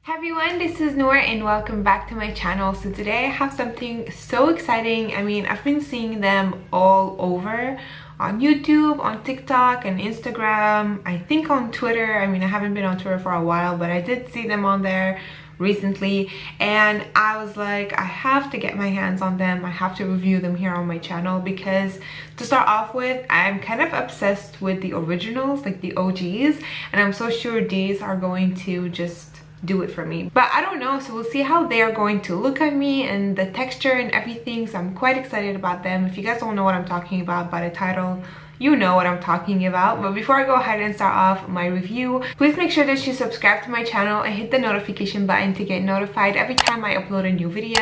Hi everyone, this is Noor and welcome back to my channel. So today I have something so exciting. I mean, I've been seeing them all over on YouTube, on TikTok and Instagram, I think on Twitter. I mean, I haven't been on Twitter for a while, but I did see them on there recently and I was like, I have to get my hands on them. I have to review them here on my channel because to start off with, I'm kind of obsessed with the originals, like the OGs, and I'm so sure these are going to just do it for me. But I don't know, so we'll see how they are going to look at me and the texture and everything. So I'm quite excited about them. If you guys don't know what I'm talking about by the title, you know what I'm talking about. But before I go ahead and start off my review, please make sure that you subscribe to my channel and hit the notification button to get notified every time I upload a new video.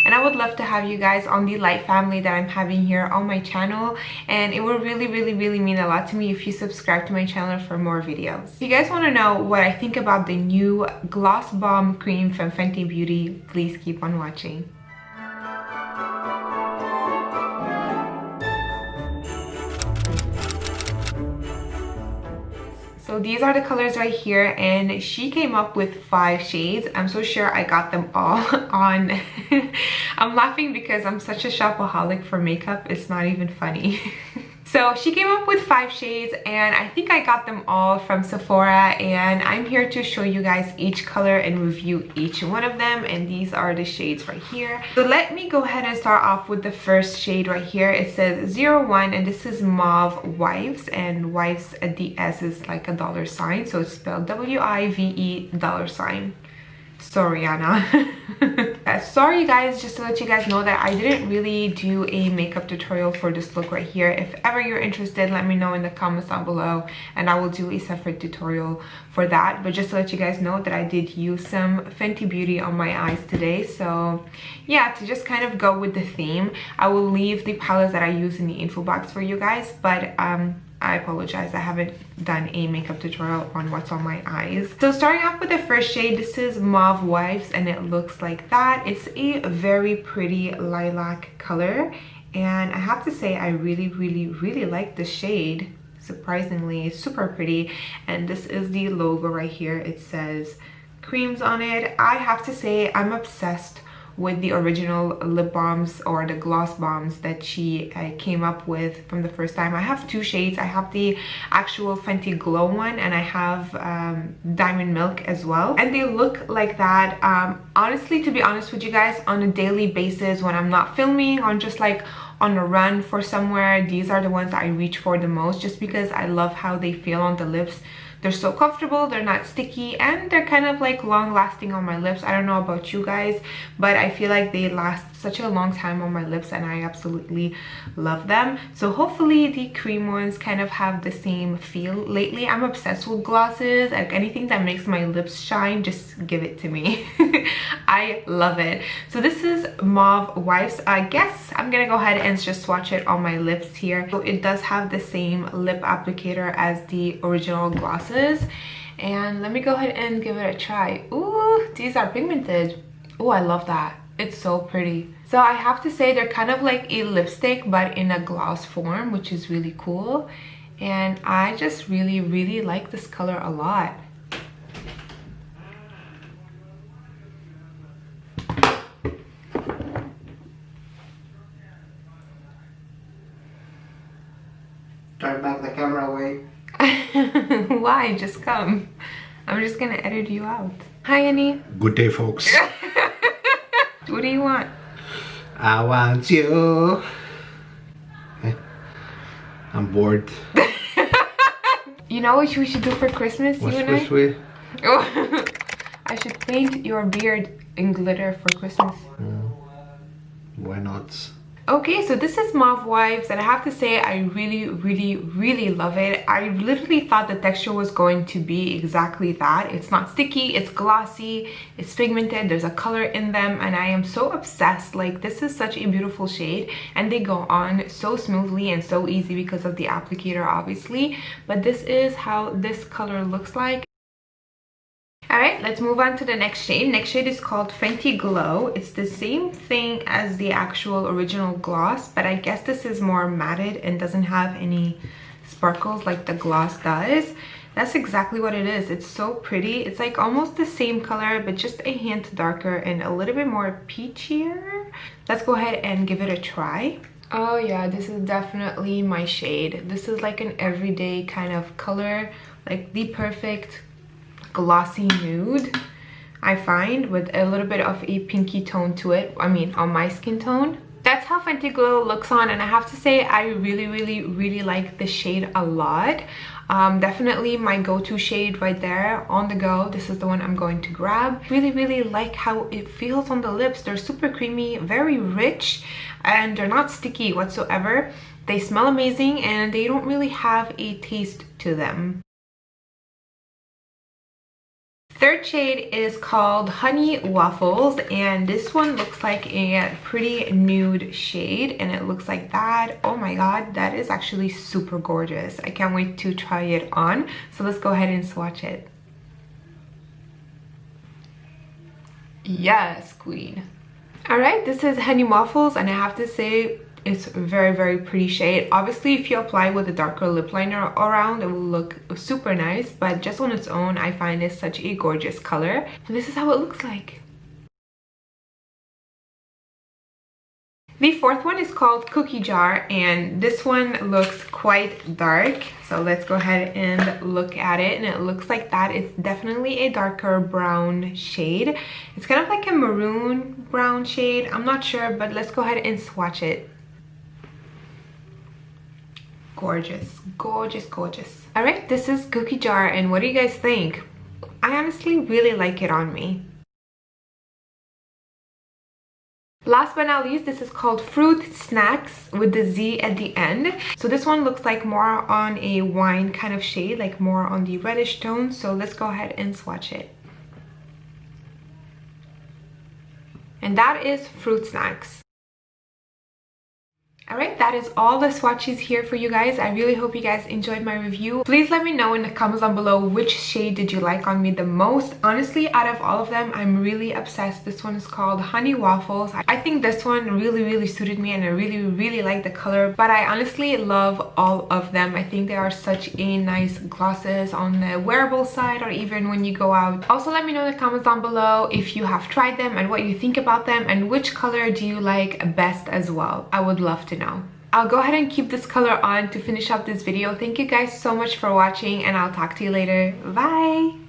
And I would love to have you guys on the light family that I'm having here on my channel, and it would really mean a lot to me if you subscribe to my channel for more videos. If you guys want to know what I think about the new Gloss Bomb Cream from Fenty Beauty, please keep on watching. So these are the colors right here, and she came up with 5 shades. I'm so sure I got them all on. I'm laughing because I'm such a shopaholic for makeup, it's not even funny. So she came up with 5 shades and I think I got them all from Sephora, and I'm here to show you guys each color and review each one of them, and these are the shades right here. So let me go ahead and start off with the first shade right here. It says 01 and this is Mauve Wives, and Wives at the S is like a $, so it's spelled W-I-V-E $. Sorry, Anna. Sorry guys, just to let you guys know that I didn't really do a makeup tutorial for this look right here. If ever you're interested, let me know in the comments down below and I will do a separate tutorial for that. But just to let you guys know that I did use some Fenty Beauty on my eyes today. So yeah, to just kind of go with the theme, I will leave the palettes that I use in the info box for you guys. But I apologize, I haven't done a makeup tutorial on what's on my eyes. So starting off with the first shade, this is Mauve Wives and it looks like that. It's a very pretty lilac color and I have to say I really like the shade. Surprisingly, it's super pretty, and this is the logo right here. It says creams on it. I have to say I'm obsessed with the original lip balms or the gloss bombs that she came up with from the first time. I have 2 shades. I have the actual Fenty Glow one and I have Diamond Milk as well, and they look like that. Honestly, to be honest with you guys, on a daily basis when I'm not filming, on just like on a run for somewhere, these are the ones that I reach for the most just because I love how they feel on the lips. They're so comfortable, they're not sticky, and they're kind of like long lasting on my lips. I don't know about you guys, but I feel like they last such a long time on my lips and I absolutely love them. So hopefully the cream ones kind of have the same feel. Lately I'm obsessed with glosses. Like anything that makes my lips shine, just give it to me. I love it. So this is Mauve Wives. I guess I'm gonna go ahead and just swatch it on my lips here. So it does have the same lip applicator as the original glosses, and let me go ahead and give it a try. Ooh, these are pigmented. Oh, I love that. It's so pretty. So I have to say they're kind of like a lipstick but in a gloss form, which is really cool, and I just really like this color a lot. Turn back the camera away. Why? Just come. I'm just gonna edit you out. Hi, Annie. Good day, folks. What do you want? I want you. Okay. I'm bored. You know what we should do for Christmas, What's you and this way? Oh, I should paint your beard in glitter for Christmas. Why not? Okay, so this is Mauve Wives and I have to say I really love it. I literally thought the texture was going to be exactly that. It's not sticky, it's glossy, it's pigmented, there's a color in them, and I am so obsessed. Like, this is such a beautiful shade and they go on so smoothly and so easy because of the applicator obviously, but this is how this color looks like. Alright, let's move on to the next shade. Next shade is called Fenty Glow. It's the same thing as the actual original gloss, but I guess this is more matted and doesn't have any sparkles like the gloss does. That's exactly what it is. It's so pretty. It's like almost the same color, but just a hint darker and a little bit more peachier. Let's go ahead and give it a try. Oh yeah, this is definitely my shade. This is like an everyday kind of color, like the perfect glossy nude, I find, with a little bit of a pinky tone to it. I mean, on my skin tone. That's how Fenty Glow looks on, and I have to say I really like the shade a lot. Definitely my go-to shade right there on the go. This is the one I'm going to grab. Really like how it feels on the lips. They're super creamy, very rich, and they're not sticky whatsoever. They smell amazing and they don't really have a taste to them. Third shade is called Honey Waffles, and this one looks like a pretty nude shade, and it looks like that. Oh my god, that is actually super gorgeous. I can't wait to try it on. So let's go ahead and swatch it. Yes, queen. All right, this is Honey Waffles, and I have to say it's a very pretty shade. Obviously, if you apply with a darker lip liner around, it will look super nice, but just on its own, I find it's such a gorgeous color. And this is how it looks like. The fourth one is called Cookie Jar, and this one looks quite dark. So let's go ahead and look at it, and it looks like that. It's definitely a darker brown shade. It's kind of like a maroon brown shade. I'm not sure, but let's go ahead and swatch it. Gorgeous. All right, this is Cookie Jar, and what do you guys think? I honestly really like it on me. Last but not least, this is called Fruit Snackz with the Z at the end. So this one looks like more on a wine kind of shade, like more on the reddish tone. So let's go ahead and swatch it. And that is Fruit Snackz. Alright, that is all the swatches here for you guys. I really hope you guys enjoyed my review. Please let me know in the comments down below which shade did you like on me the most. Honestly, out of all of them, I'm really obsessed. This one is called Honey Waffles. I think this one really suited me, and I really like the color. But I honestly love all of them. I think they are such a nice glosses on the wearable side, or even when you go out. Also, let me know in the comments down below if you have tried them and what you think about them, and which color do you like best as well. I would love to know. I'll go ahead and keep this color on to finish up this video. Thank you guys so much for watching, and I'll talk to you later. Bye!